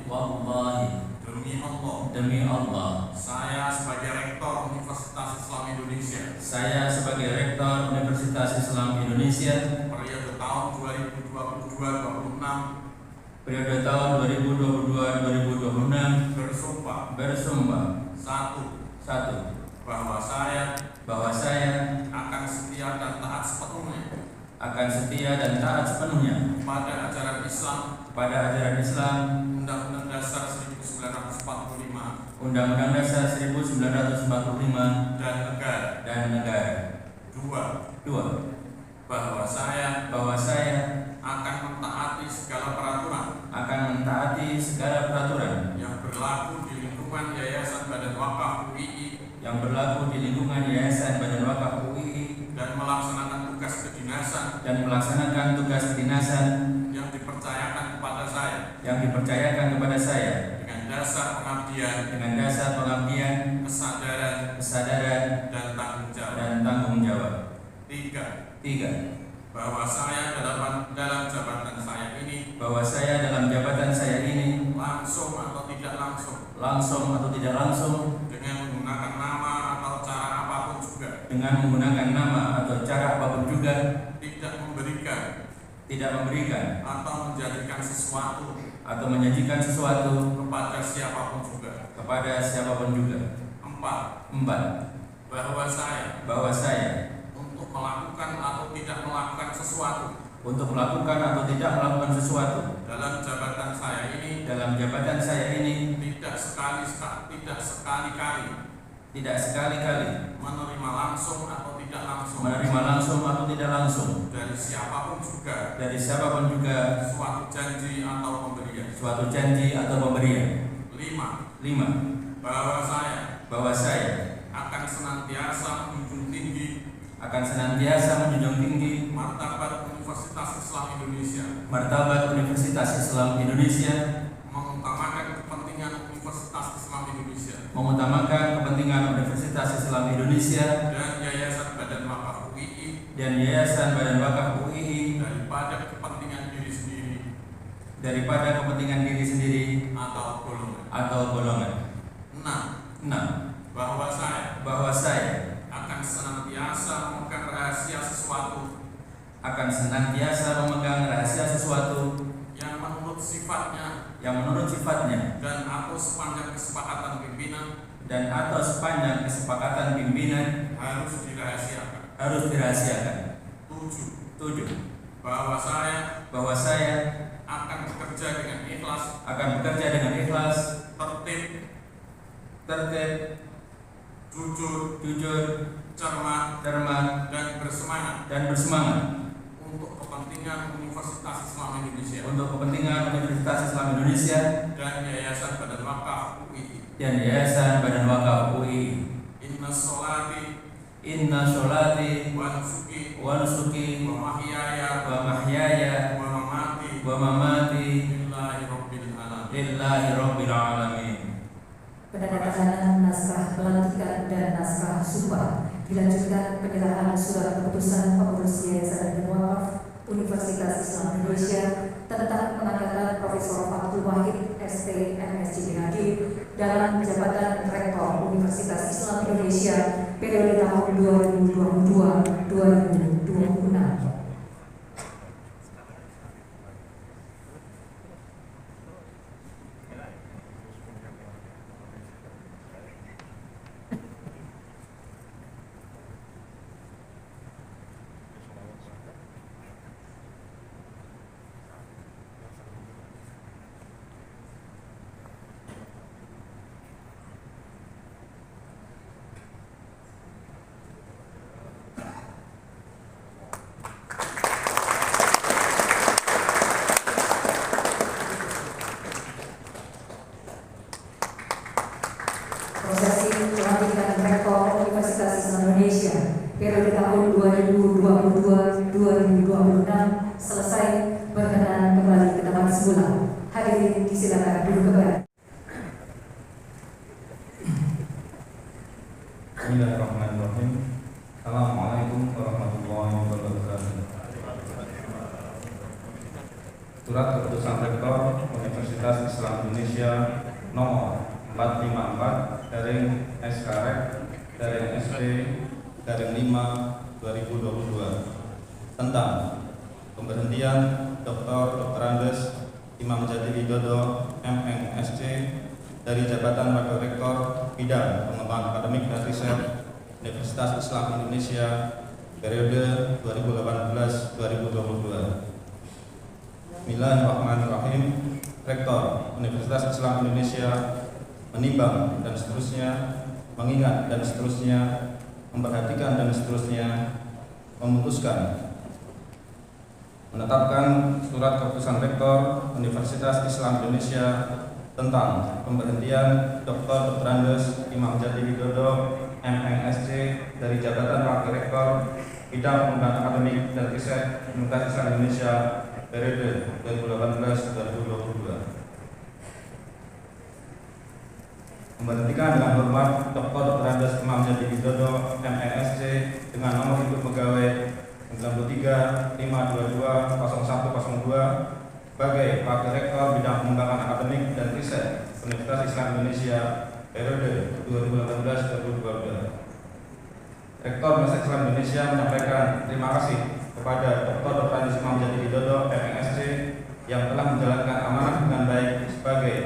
Wallahi. Demi Allah. Saya sebagai Rektor Universitas Islam Indonesia. Saya sebagai Rektor Universitas Islam Indonesia. Periode tahun 2022-2026. Periode tahun 2022-2026. Bersumpah. Satu. Bahwa saya akan setia dan taat sepenuhnya pada ajaran Islam, Undang-Undang Dasar 1945, dan negara. Dua. Bahwa saya akan mentaati segala peraturan yang berlaku di lingkungan Yayasan Badan Wakaf UII dan melaksanakan tugas kedinasan yang dipercayakan kepada saya dengan dasar pengabdian, kesadaran dan tanggung jawab. Tiga. Bahwa saya dalam jabatan saya ini langsung atau tidak langsung dengan menggunakan nama atau cara apapun juga tidak memberikan atau menjanjikan sesuatu kepada siapapun juga. Empat. Bahwa saya untuk melakukan atau tidak melakukan sesuatu dalam jabatan saya ini tidak sekali-kali menerima langsung atau tidak langsung dari siapapun juga suatu janji atau pemberian. Lima. Bahwa saya akan senantiasa menjunjung tinggi martabat Universitas Islam Indonesia, mengutamakan kepentingan Universitas Islam Indonesia dan Yayasan Badan Wakaf UII daripada kepentingan diri sendiri atau golongan. 6. Bahwa saya akan senantiasa memegang rahasia sesuatu yang menurut sifatnya dan atau sepanjang kesepakatan pimpinan harus dirahasiakan. 7. Bahwa saya akan bekerja dengan ikhlas, tertib, jujur, cermat dan bersemangat untuk kepentingan Universitas Islam Indonesia dan Yayasan Badan Wakaf UII. Inna sholati wa nusuki wa mahyaya wa mamati lillahi rabbil alamin. Penandatanganan naskah pelantikan dan naskah sumpah, dilanjutkan penyerahan surat keputusan pengurus Yayasan Badan Wakaf Universitas Islam Indonesia tentang pengangkatan Profesor Abdul Wahid ST MSc PhD dalam jabatan Rektor Universitas Islam Indonesia periode tahun 2022-2026. Prosesi pelantikan Rektor Universitas Islam Indonesia periode tahun 2022-2026 selesai, berkenan kembali ke tempat semula. Hadirin disilakan duduk kembali. Bismillahirrahmanirrahim. Assalamualaikum warahmatullahi wabarakatuh. Surat keputusan Keputusan Rektor Universitas Islam Indonesia nomor 454/SK/SP/5/2022 tentang pemberhentian Dr. Andes Imam Jati Widodo MNSC dari jabatan Wakil Rektor Bidang Pengembangan Akademik dan Riset Universitas Islam Indonesia periode 2018-2022. Bismillahirrahmanirrahim. Rektor Universitas Islam Indonesia menimbang dan seterusnya, mengingat dan seterusnya, memperhatikan dan seterusnya, memutuskan menetapkan surat keputusan Rektor Universitas Islam Indonesia tentang pemberhentian Dr. Andes Imam Jati Widodo MNSC dari jabatan Wakil Rektor Bidang Pengembangan Akademik dan Riset Universitas Islam Indonesia periode 2018-2022. Memberhentikan dengan hormat Dr. Andes Imam Jati Widodo MNSC dengan nomor induk pegawai 93-522-0102 sebagai Wakil Rektor Bidang Pengembangan Akademik dan Riset Universitas Islam Indonesia periode 2018-2022. Rektor Universitas Islam Indonesia menyampaikan terima kasih kepada Dr. Andes Imam Jati Widodo MNSC yang telah menjalankan amanah dengan baik sebagai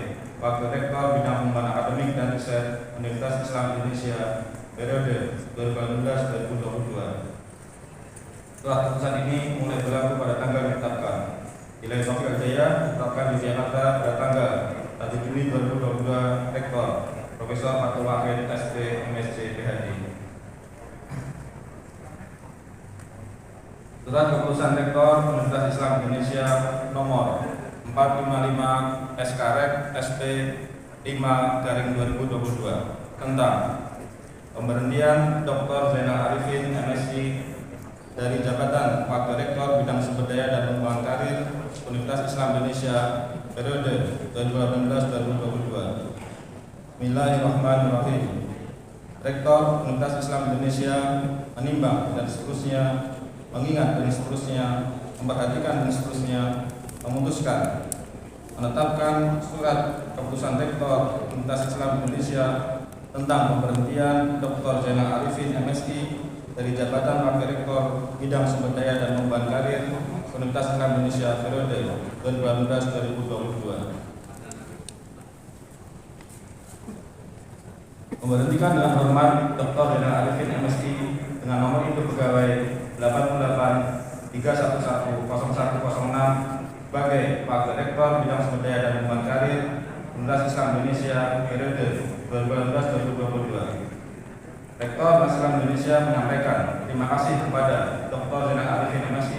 Wakil Rektor Bidang Pengembangan Akademik dan Riset Universitas Islam Indonesia periode 2018-2022. Surat keputusan ini mulai berlaku pada tanggal ditetapkan. Nilai Taufik Jaya ditetapkan di Jakarta pada tanggal 1 Juni 2022. Rektor Profesor Fatul Wahid SP MSc PhD. Surat keputusan Rektor Universitas Islam Indonesia nomor 455 SK/SP/5/2022 tentang pemberhentian Dr. Zainal Arifin MSc dari jabatan Wakil Rektor Bidang Sumber Daya dan Pengembangan Karir Universitas Islam Indonesia periode 2018-2022. Bismillahirrahmanirrahim. Rektor Universitas Islam Indonesia menimbang dan seterusnya, mengingat dan seterusnya, memperhatikan dan seterusnya, memutuskan menetapkan surat keputusan Rektor Universitas Islam Indonesia tentang pemberhentian Dr. Zainal Arifin MSc dari jabatan Wakil Rektor Bidang Sumber Daya dan Pengembangan Karir Universitas Islam Indonesia periode 2018-2022. Memberhentikan dengan hormat Dr. Zainal Arifin MSc dengan nomor induk pegawai 88-311-0106 sebagai Wakil Rektor Bidang Sumber Daya dan Pengembangan Karir Universitas Islam Indonesia periode 2018-2022. Rektor Islam Indonesia menyampaikan terima kasih kepada Dr. Zainal Arifin MSc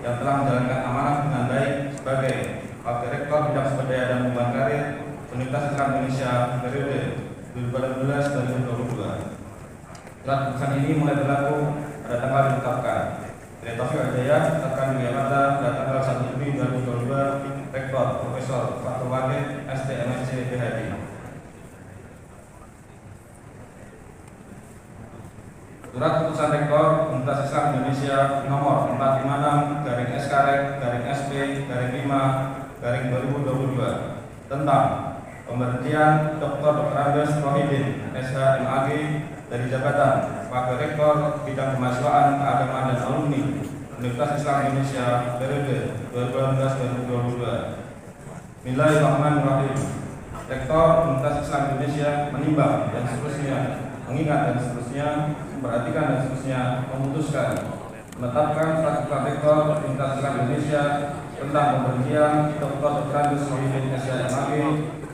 yang telah menjalankan amanah dengan baik sebagai Wakil Rektor Bidang Sumber Daya dan Pengembangan Karir Universitas Islam Indonesia periode 2018-2022. Surat keputusan ini mulai berlaku pada tanggal ditetapkan. Nilai Taufik Jaya ditetapkan di Jakarta pada tanggal 1 Juni 2022. Rektor Profesor Fatul Wahid SP MSc PhD. Surat keputusan Rektor Universitas Islam Indonesia nomor 456-SP/5/2022 tentang pemberhentian Dr. Andes Rohidin SH.MAG dari jabatan Wakil Rektor Bidang Kemahasiswaan, Keagamaan dan Alumni Universitas Islam Indonesia periode 2018-2022. Bismillahirrahmanirrahim. Rektor Universitas Islam Indonesia menimbang dan seterusnya, mengingat dan seterusnya, memperhatikan dan seterusnya, memutuskan menetapkan surat keputusan Rektor Universitas Islam Indonesia tentang pemberhentian Dr. Andes Rohidin SH.MAG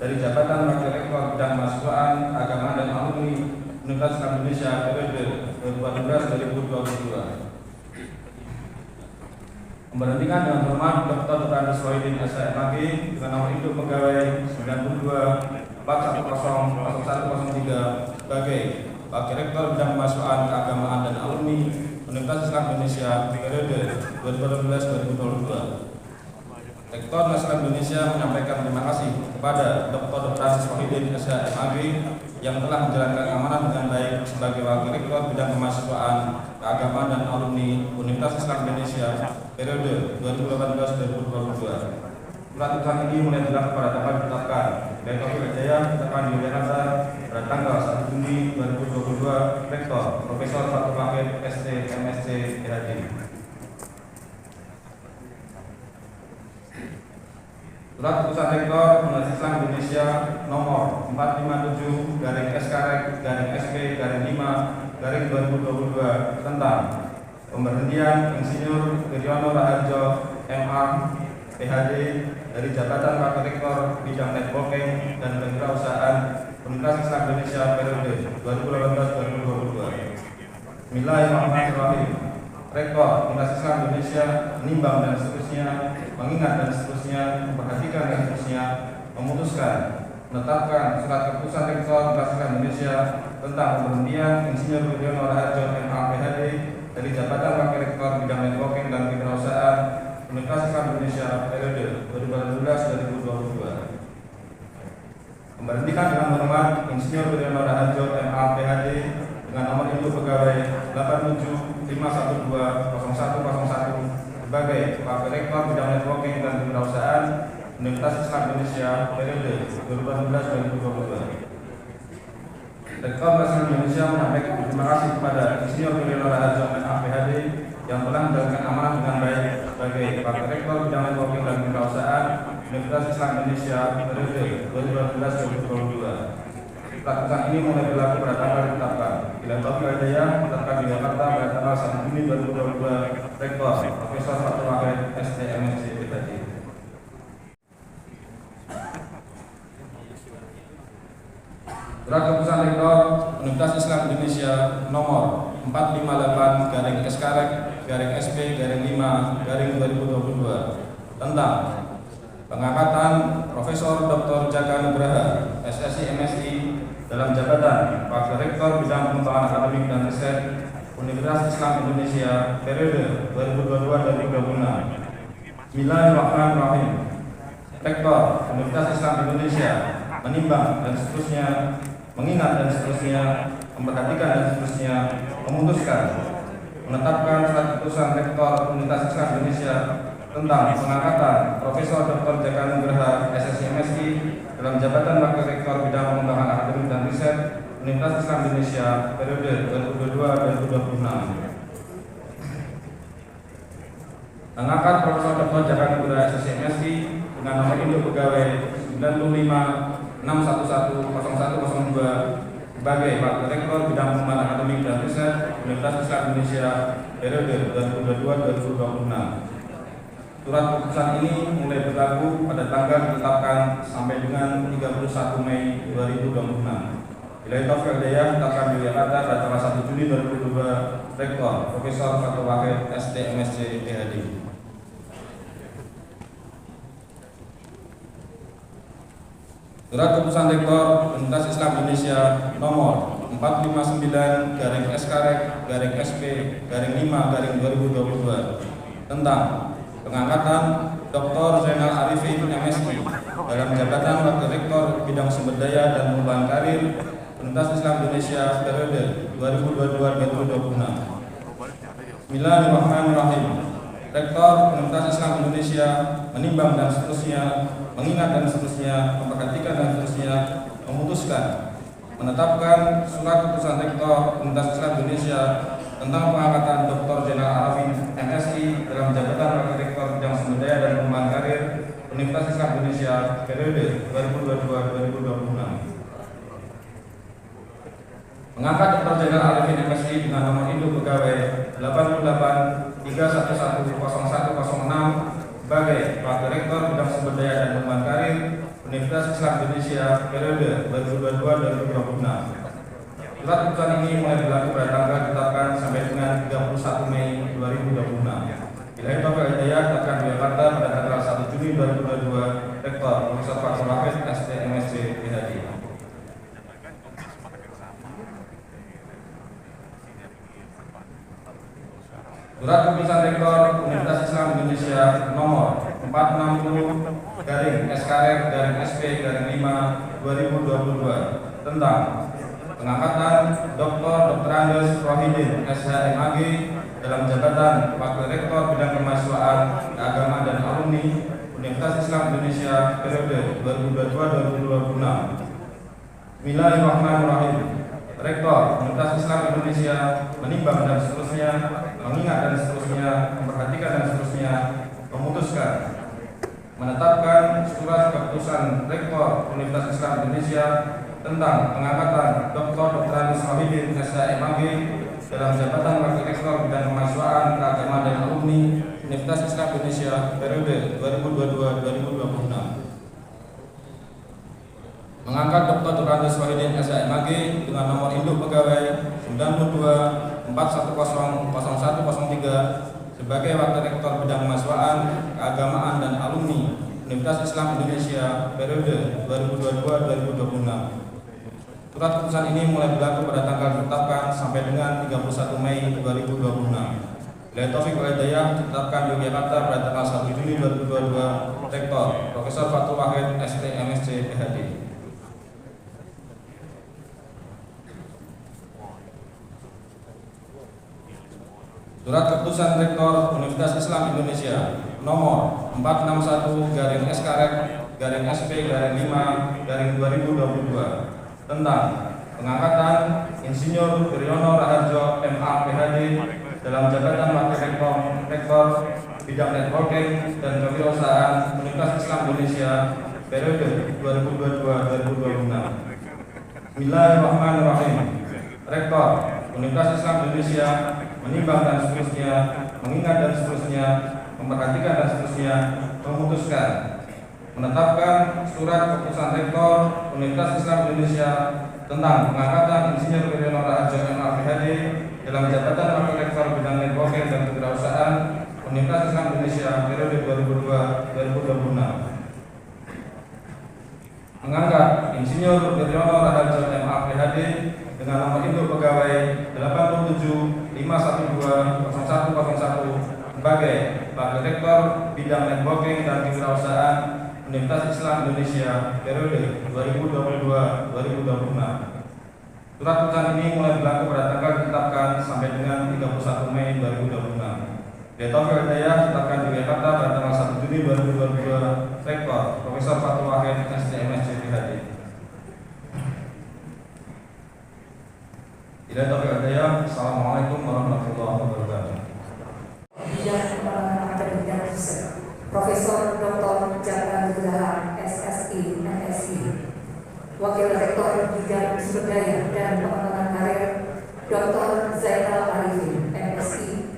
dari jabatan Wakil Rektor Bidang Kemahasiswaan, Keagamaan dan Alumni Universitas Islam Indonesia periode 2018-2022. Memberhentikan dengan hormat Dr. Andes Rohidin SH.MAG dengan nomor induk pegawai 92-410-0103 sebagai Wakil Rektor Bidang Kemahasiswaan, Keagamaan dan Alumni Universitas Islam Indonesia periode 2018-2022. Rektor Islam Indonesia menyampaikan terima kasih kepada Dr. Andes Rohidin SH.MAG yang telah menjalankan amanah dengan baik sebagai Wakil Rektor Bidang Kemahasiswaan, Keagamaan dan Alumni Universitas Islam Indonesia periode 2018-2022. Surat keputusan ini mulai berlaku pada tanggal ditetapkan. Dari Taufik Jaya ditetapkan di Yogyakarta pada tanggal 1 Juni 2022. Rektor Profesor Fatul Wahid ST MSc PhD. Surat keputusan Rektor Universitas Islam Indonesia nomor 457/SK/SP/5/2022 tentang pemberhentian Insinyur Wiryono Raharjo MA PhD dari jabatan Wakil Rektor bidang networking dan kewirausahaan Universitas Islam Indonesia periode 2018-2022. Bismillahirrahmanirrahim. Rektor Universitas Islam Indonesia menimbang dan seterusnya, mengingat dan seterusnya, memperhatikan dan seterusnya, memutuskan menetapkan surat keputusan Rektor Universitas Islam Indonesia tentang pemberhentian Insinyur Wiryono Raharjo MA PhD dari jabatan Wakil Rektor bidang networking dan kewirausahaan Universitas Islam Indonesia periode 2018-2022. Memberhentikan dengan hormat Insinyur Wiryono Raharjo MA PhD dengan nomor induk pegawai 8751200101 sebagai Wakil Rektor bidang networking dan kewirausahaan Universitas Islam Indonesia periode 2018-2022. Rektor Universitas Indonesia menyampaikan terima kasih kepada Insinyur Wiryono Raharjo MA PhD yang telah menjalankan amanah dengan baik sebagai Wakil Rektor bidang networking dan kewirausahaan Universitas Islam Indonesia periode 2018-2022. Keputusan ini mulai berlaku pada tanggal ditetapkan. Bila Taufik Hidayah ditetapkan di Jakarta pada tanggal 1 Juni 2022. Rektor Profesor Fatul Wahid ST MSc PhD. Surat keputusan Rektor Universitas Islam Indonesia nomor 458/SK/SP/5/2022 tentang pengangkatan Profesor Dr. Jaka Nugraha SSI MSI dalam jabatan Wakil Rektor bidang pengembangan akademik dan riset Universitas Islam Indonesia periode 2022-2026. Bismillahirrahmanirrahim. Rektor Universitas Islam Indonesia menimbang dan seterusnya, mengingat dan seterusnya, memperhatikan dan seterusnya, memutuskan menetapkan surat keputusan Rektor Universitas Islam Indonesia tentang pengangkatan Profesor Dr. Jaka Nugraha SSI MSI dalam jabatan Wakil Rektor bidang pengembangan akademik dan riset Universitas Islam Indonesia periode 2022-2026. Mengangkat Profesor Dr. Jaka Nugraha SSI MSI dengan nomor induk pegawai 9561101002 sebagai Wakil Rektor bidang pengembangan akademik dan riset Universitas Islam Indonesia periode 2022-2026. Surat keputusan ini mulai berlaku pada tanggal ditetapkan sampai dengan 31 Mei 2026. Bila Taufik Hidayah ditetapkan di Jakarta pada tanggal 1 Juni 2022. Rektor Profesor Fatul Wahid ST MSc PhD. Surat keputusan Rektor Universitas Islam Indonesia nomor 459/SK/SP/5/2022 tentang pengangkatan Dr. Zainal Arifin MSI dalam jabatan Wakil Rektor bidang sumber daya dan pengembangan karir Universitas Islam Indonesia periode 2022-2026. Bismillahirrahmanirrahim. Rektor Universitas Islam Indonesia menimbang dan seterusnya, mengingat dan seterusnya, memperhatikan dan seterusnya, memutuskan menetapkan surat keputusan Rektor Universitas Islam Indonesia tentang pengangkatan Dr. Zainal Arifin MSI dalam jabatan Wakil Rektor bidang sumber daya dan pengembangan karir Universitas Islam Indonesia periode 2022-2026. Mengangkat Dr. Zainal Arifin MSI dengan nomor induk pegawai 8831101006 sebagai Wakil Rektor bidang sumber daya dan pengembangan karir Universitas Islam Indonesia periode 2022-2026. Surat keputusan ini mulai berlaku pada tanggal ditetapkan sampai dengan 31 Mei 2026. Bila Taufik Hidayah ditetapkan di Jakarta pada tanggal 1 Juni 2022. Rektor Profesor Fatul Wahid ST MSc PhD. Surat keputusan Rektor Universitas Islam Indonesia nomor 460/SK/SP/5/2022 tentang pengangkatan Dr. Andes Rohidin SHMAG dalam jabatan Wakil Rektor bidang kemahasiswaan, keagamaan dan alumni Universitas Universitas Islam Indonesia periode 2022-2026. Bismillahirrahmanirrahim. Rektor Universitas Islam Indonesia menimbang dan seterusnya, mengingat dan seterusnya, memperhatikan dan seterusnya, memutuskan menetapkan surat keputusan Rektor Universitas Islam Indonesia tentang pengangkatan Dr. Rohidin SHMAG dalam jabatan Wakil Rektor Bidang Kemahasiswaan, Keagamaan dan Alumni Universitas Islam Indonesia periode 2022-2026. Mengangkat Dr. Rohidin SHMAG dengan nomor induk pegawai 92410103 sebagai Wakil Rektor Bidang Kemahasiswaan, Keagamaan dan Alumni Universitas Islam Indonesia periode 2022-2026. Surat keputusan ini mulai berlaku pada tanggal ditetapkan sampai dengan 31 Mei 2026. Bila Taufik wal Hidayah ditetapkan Yogyakarta pada tanggal 1 Juni 2022. Rektor Profesor Fatul Wahid ST MSc PhD. Surat keputusan Rektor Universitas Islam Indonesia nomor 461-SP-5-2022 tentang pengangkatan Insinyur Wiryono Raharjo MA PhD dalam jabatan Wakil Rektor Bidang Networking dan Kewirausahaan Universitas Islam Indonesia periode 2022-2026. Bismillahirrahmanirrahim. Rektor Universitas Islam Indonesia menimbang dan seterusnya, mengingat dan seterusnya, memperhatikan dan seterusnya, memutuskan menetapkan surat keputusan Rektor Universitas Islam Indonesia tentang pengangkatan Insinyur Wiryono Raharjo MA PhD dalam jabatan Wakil Rektor Bidang Networking dan Kewirausahaan Universitas Islam Indonesia periode 2022-2026. Mengangkat Insinyur Wiryono Raharjo MA PhD dengan nomor induk pegawai 8751200101 sebagai Wakil Rektor Bidang Networking dan Kewirausahaan Universitas Islam Indonesia periode 2022-2026. Surat keputusan ini mulai berlaku pada tanggal ditetapkan sampai dengan 31 Mei 2026. Bila Taufik wal Hidayah ditetapkan di Yogyakarta pada tanggal 1 Juni 2022. Rektor Profesor Fatul Wahid ST MSc PhD. Bila Taufik wal Hidayah. Assalamualaikum warahmatullahi wabarakatuh. Bidang Pengembangan Akademik dan Riset Profesor Dr. Jaka Nugraha SSI MSI. Wakil Rektor Bidang Sumber Daya dan Pengembangan Karir Dr. Zainal Arifin MSI.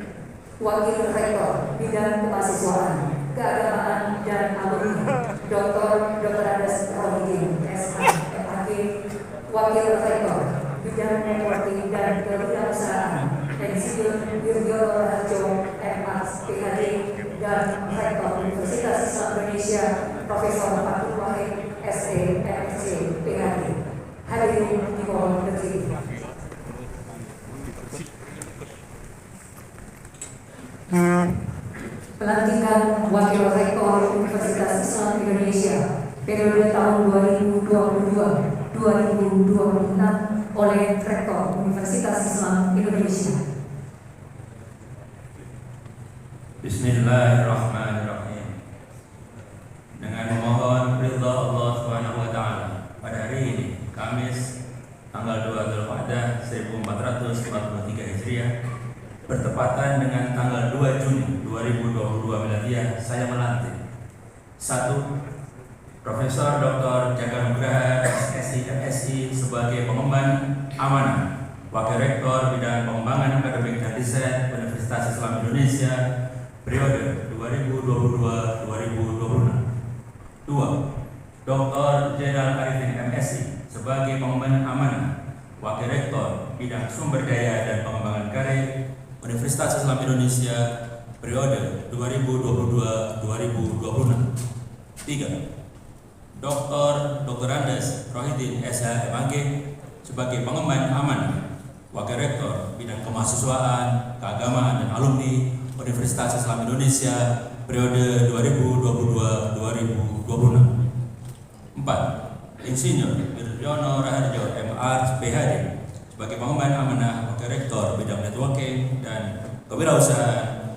Wakil Rektor Bidang Kemahasiswaan, Keagamaan dan Alumni Dr. Andes Rohidin SHMAG. Wakil Rektor Bidang Networking dan Kewirausahaan Insinyur Wiryono Raharjo MA PhD dan Rektor Universitas Islam Indonesia Profesor Fatul Wahid ST MSc PhD. Hadirin dimohon berdiri. Pelantikan Wakil Rektor Universitas Islam Indonesia periode tahun 2022-2026 oleh Rektor Universitas Islam Indonesia. Bismillahirrahmanirrahim. Dengan memohon ridha Allah Subhanahu wa taala, pada hari ini Kamis tanggal 2 Dzulqa'dah 1443 Hijriah bertepatan dengan tanggal 2 Juni 2022 Miladiah, saya melantik 1. Profesor Dr. Jaka Nugraha SSI sebagai pengemban amanah Wakil Rektor Bidang Pengembangan Akademik dan Riset Universitas Islam Indonesia periode 2022-2026. 2. Dr. Zainal Arifin MSI sebagai pengemban amanah Wakil Rektor Bidang Sumber Daya dan Pengembangan Karir Universitas Islam Indonesia periode 2022-2026. 3. Dr. Andes Rohidin SHMAG sebagai pengemban amanah Wakil Rektor Bidang Kemahasiswaan, Keagamaan dan Alumni Universitas Islam Indonesia periode 2022-2026. 4. Insinyur Wiryono Raharjo MA PhD sebagai pengemban amanah Wakil Rektor Bidang Networking dan Kewirausahaan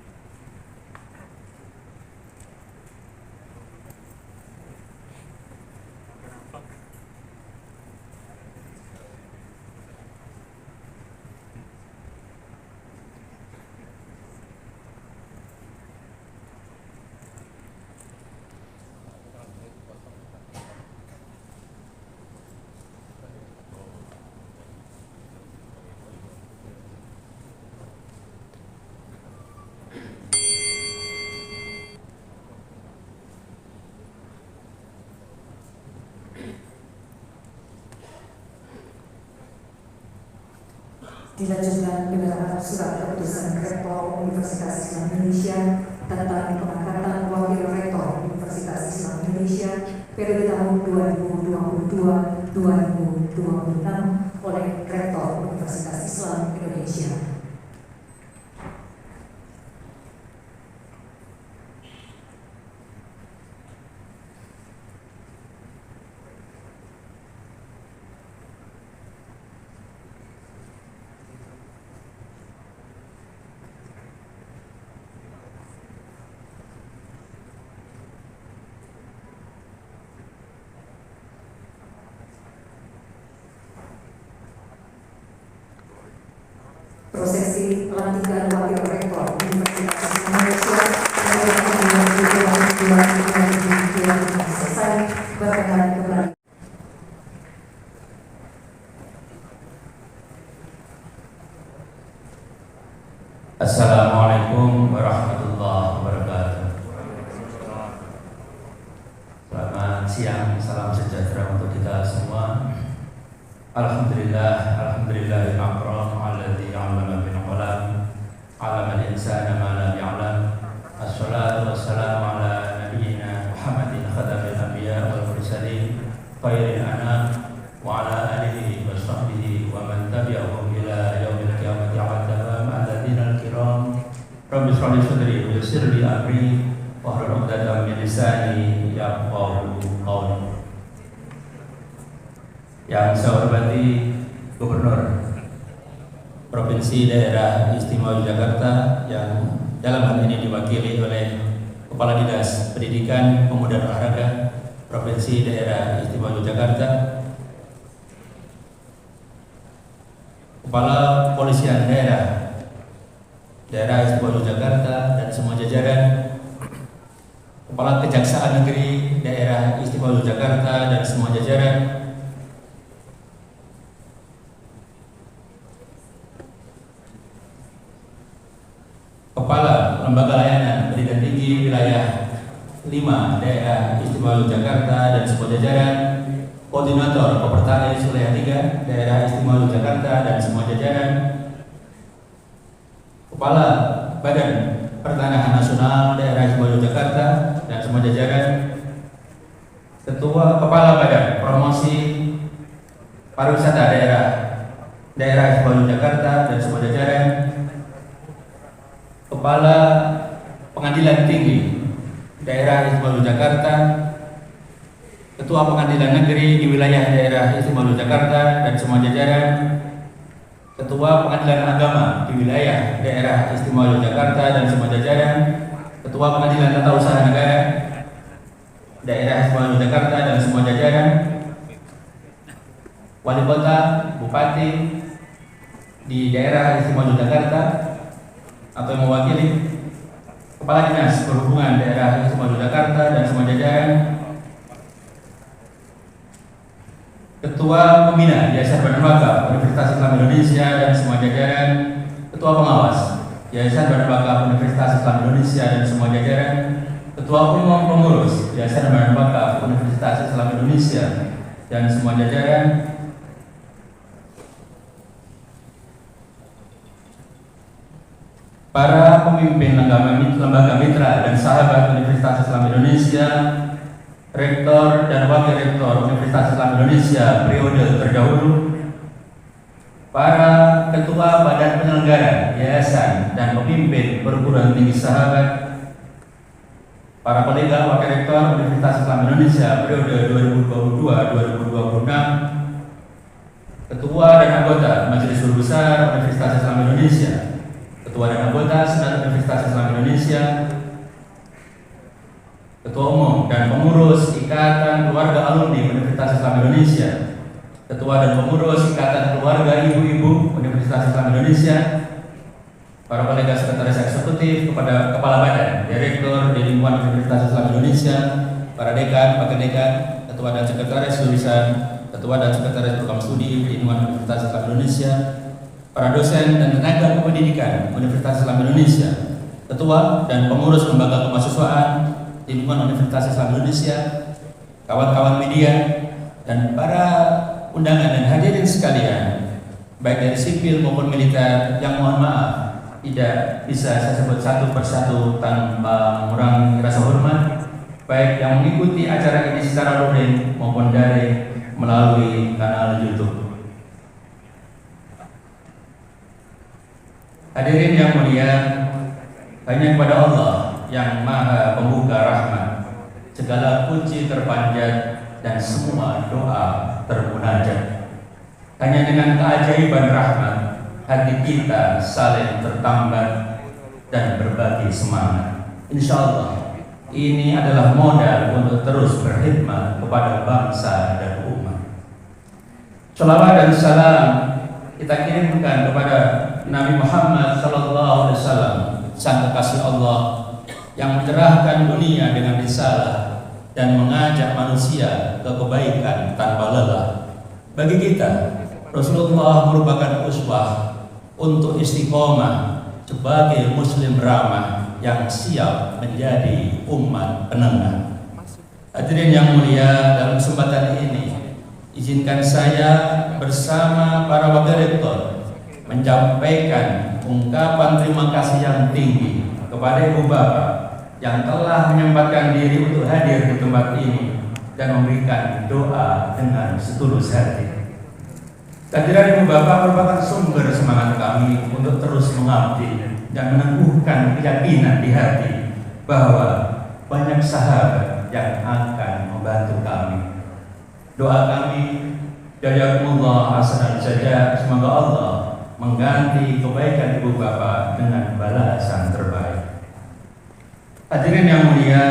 Dilanjutkan penyerahan surat keputusan Rektor Universitas Islam Indonesia tentang pengangkatan Wakil Rektor Universitas Islam Indonesia periode tahun 2022-2026 oleh Rektor Universitas Islam Indonesia. Prosesi pelantikan Wakil Rektor Universitas Islam Indonesia selesai. Berkenan kembali. Assalamualaikum warahmatullahi wabarakatuh. Selamat siang, salam sejahtera untuk kita semua. Alhamdulillahil akram alladzi 'allama bil qalam 'allama al-insana ma lam ya'lam. Assalatu wassalamu ala nabiyyina Muhammadin khatamil anbiya wal mursalin khairil anam wa ala alihi wa sahbihi wa man tabi'ahum ila yaumil qiyamati 'adama alladzina al-kiram. Rabbi shrah li sadri wa yassir li amri wahlul 'uqdatam min lisani yafqahu qawli. Yang saya hormati Gubernur Provinsi Daerah Istimewa Yogyakarta yang dalam hal ini diwakili oleh Kepala Dinas Pendidikan Pemuda dan Olahraga Provinsi Daerah Istimewa Yogyakarta, Kepala Polisian Daerah Istimewa Yogyakarta dan semua jajaran, Kepala Kejaksaan Negeri Daerah Istimewa Yogyakarta dan semua jajaran, Kepala Lembaga Layanan Pendidikan Tinggi Wilayah 5 Daerah Istimewa Yogyakarta dan semua jajaran, Koordinator Kopertalis Wilayah 3 Daerah Istimewa Yogyakarta dan semua jajaran, Kepala Badan Pertanahan Nasional Daerah Istimewa Yogyakarta dan semua jajaran, Kepala Badan Promosi Pariwisata Daerah Istimewa Yogyakarta dan semua jajaran, Kepala Pengadilan Tinggi Daerah Istimewa Yogyakarta, Ketua Pengadilan Negeri di wilayah Daerah Istimewa Yogyakarta dan semua jajaran, Ketua Pengadilan Agama di wilayah Daerah Istimewa Yogyakarta dan semua jajaran, Ketua Pengadilan Tata Usaha Negara Daerah Istimewa Yogyakarta dan semua jajaran, Wali Kota, Bupati di Daerah Istimewa Yogyakarta atau yang mewakili, Kepala Dinas Perhubungan Daerah Istimewa Yogyakarta dan semua jajaran, Ketua Pembina Yayasan Badan Wakaf Universitas Islam Indonesia dan semua jajaran, Ketua Pengawas Yayasan Badan Wakaf Universitas Islam Indonesia dan semua jajaran, Ketua Umum Pengurus Yayasan Badan Wakaf Universitas Islam Indonesia dan semua jajaran, para pemimpin lembaga mitra dan sahabat Universitas Islam Indonesia, Rektor dan Wakil Rektor Universitas Islam Indonesia periode terdahulu, para ketua badan penyelenggara yayasan dan pemimpin perguruan tinggi sahabat, para kolega Wakil Rektor Universitas Islam Indonesia periode 2022-2026, ketua dan anggota Majelis Guru Besar Universitas Islam Indonesia, Ketua dan anggota Senat Universitas Islam Indonesia, Ketua Umum dan Pengurus Ikatan Keluarga Alumni Universitas Islam Indonesia, Ketua dan Pengurus Ikatan Keluarga Ibu-Ibu Universitas Islam Indonesia, para kolega Sekretaris Eksekutif, kepada Kepala Badan Direktur di lingkungan Universitas Islam Indonesia, para dekan, wakil dekan, Ketua dan Sekretaris Jurusan, Ketua dan Sekretaris Program Studi di lingkungan Universitas Islam Indonesia, para dosen dan tenaga kependidikan Universitas Islam Indonesia, ketua dan pengurus lembaga kemahasiswaan di lingkungan Universitas Islam Indonesia, kawan-kawan media, dan para undangan dan hadirin sekalian. baik dari sipil maupun militer, yang mohon maaf tidak bisa saya sebut satu persatu tanpa mengurangi rasa hormat, baik yang mengikuti acara ini secara luring maupun daring melalui kanal YouTube. Hadirin yang mulia, hanya kepada Allah yang Maha Pembuka Rahmat segala puji terpanjat dan semua doa termunajat. Hanya dengan keajaiban rahmat hati kita saling tertambat dan berbagi semangat. Insya Allah ini adalah modal untuk terus berkhidmat kepada bangsa dan umat. Shalawat dan salam kita kirimkan kepada Nabi Muhammad SAW, sang kekasih Allah yang mencerahkan dunia dengan risalah dan mengajak manusia ke kebaikan tanpa lelah. Bagi kita, Rasulullah merupakan uswah untuk istiqomah sebagai muslim ramah yang siap menjadi umat penengah. Hadirin yang mulia, dalam kesempatan ini izinkan saya bersama para wakil rektor menyampaikan ungkapan terima kasih yang tinggi kepada Ibu Bapak yang telah menyempatkan diri untuk hadir di tempat ini dan memberikan doa dengan setulus hati. Kehadiran Ibu Bapak merupakan sumber semangat kami untuk terus mengabdi dan meneguhkan keyakinan di hati bahwa banyak sahabat yang akan membantu kami. Doa kami, jazakumullah hasanan saja, semoga Allah mengganti kebaikan Ibu Bapak dengan balasan terbaik. Hadirin yang mulia,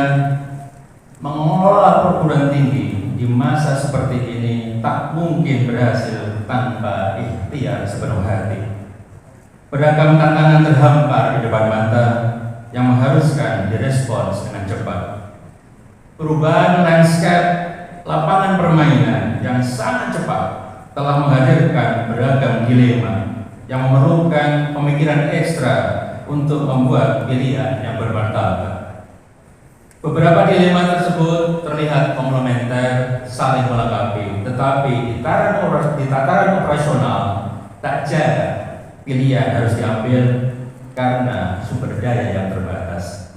mengelola perguruan tinggi di masa seperti ini tak mungkin berhasil tanpa ikhtiar sepenuh hati. Beragam tantangan terhampar di depan mata yang mengharuskan direspons dengan cepat. Perubahan landscape lapangan permainan yang sangat cepat telah menghadirkan beragam dilema yang memerlukan pemikiran ekstra untuk membuat pilihan yang bermartabat. Beberapa dilema tersebut terlihat komplementer, saling melengkapi, tetapi di tataran operasional tak jarang pilihan harus diambil karena sumber daya yang terbatas.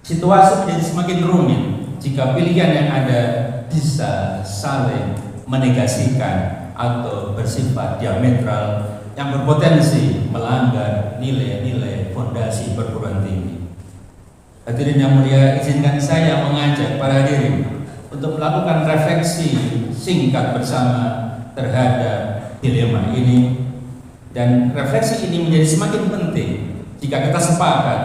Situasi menjadi semakin rumit jika pilihan yang ada bisa saling menegasikan atau bersifat diametral yang berpotensi melanggar nilai-nilai fondasi perguruan tinggi. Hadirin yang mulia, izinkan saya mengajak para hadirin untuk melakukan refleksi singkat bersama terhadap dilema ini, dan refleksi ini menjadi semakin penting jika kita sepakat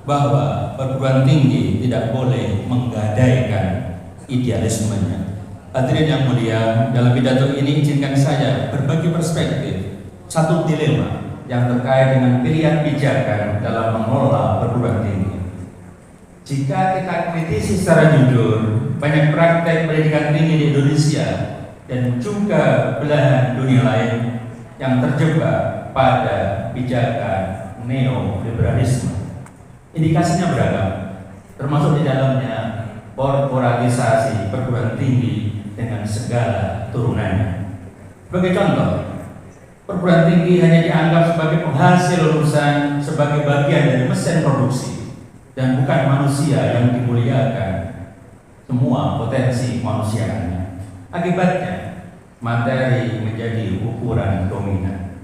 bahwa perguruan tinggi tidak boleh menggadaikan idealismenya. Hadirin yang mulia, dalam pidato ini izinkan saya berbagi perspektif satu dilema yang terkait dengan pilihan pijakan dalam mengelola perguruan tinggi. Jika kita kritisi secara jujur, banyak praktek pendidikan tinggi di Indonesia dan juga belahan dunia lain yang terjebak pada pijakan neoliberalisme. Indikasinya beragam, termasuk di dalamnya korporatisasi perguruan tinggi dengan segala turunannya. Sebagai contoh, perguruan tinggi hanya dianggap sebagai penghasil lulusan, sebagai bagian dari mesin produksi, dan bukan manusia yang dimuliakan semua potensi kemanusiaannya. Akibatnya, materi menjadi ukuran dominan.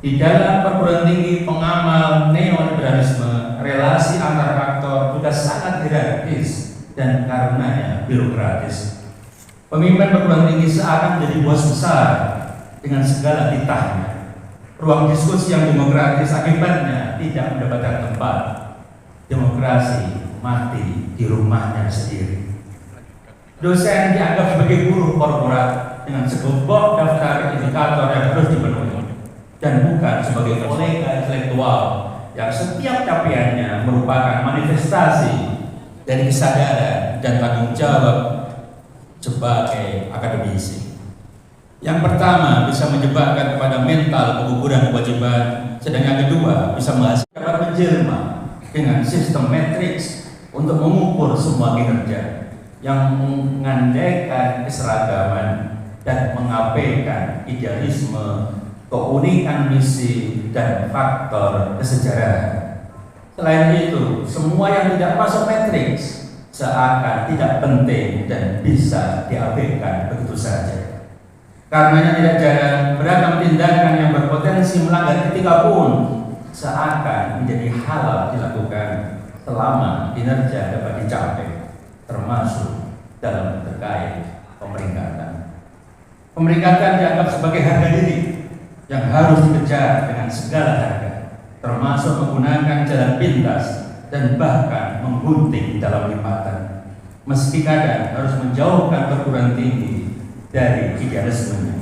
Di dalam perguruan tinggi pengamal neoliberalisme, relasi antar aktor juga sangat hierarkis dan karenanya birokratis. Pemimpin perguruan tinggi seakan menjadi bos besar dengan segala titahnya. Ruang diskusi yang demokratis akibatnya tidak mendapatkan tempat. Demokrasi mati di rumahnya sendiri. Dosen dianggap sebagai buruh korporat dengan segelombol daftar indikator yang harus dipenuhi, dan bukan sebagai kolega intelektual yang setiap capaiannya merupakan manifestasi dari kesadaran dan tanggung jawab sebagai akademisi. Yang pertama bisa menyebabkan kepada mental keguguran kewajiban, sedang yang kedua bisa menghasilkan dapat menjelma dengan sistem matriks untuk mengukur semua kinerja yang mengandaikan keseragaman dan mengabaikan idealisme keunikan misi, dan faktor kesejarahan. Selain itu, semua yang tidak masuk matriks seakan tidak penting dan bisa diabaikan begitu saja. Karenanya tidak jarang beragam tindakan yang berpotensi melanggar etika pun seakan menjadi halal dilakukan selama kinerja dapat dicapai, termasuk dalam terkait pemeringkatan. Pemeringkatan dianggap sebagai harga diri yang harus dikejar dengan segala harga, termasuk menggunakan jalan pintas dan bahkan menggunting dalam lipatan, meski kadang harus menjauhkan perguruan tinggi dari idealismenya.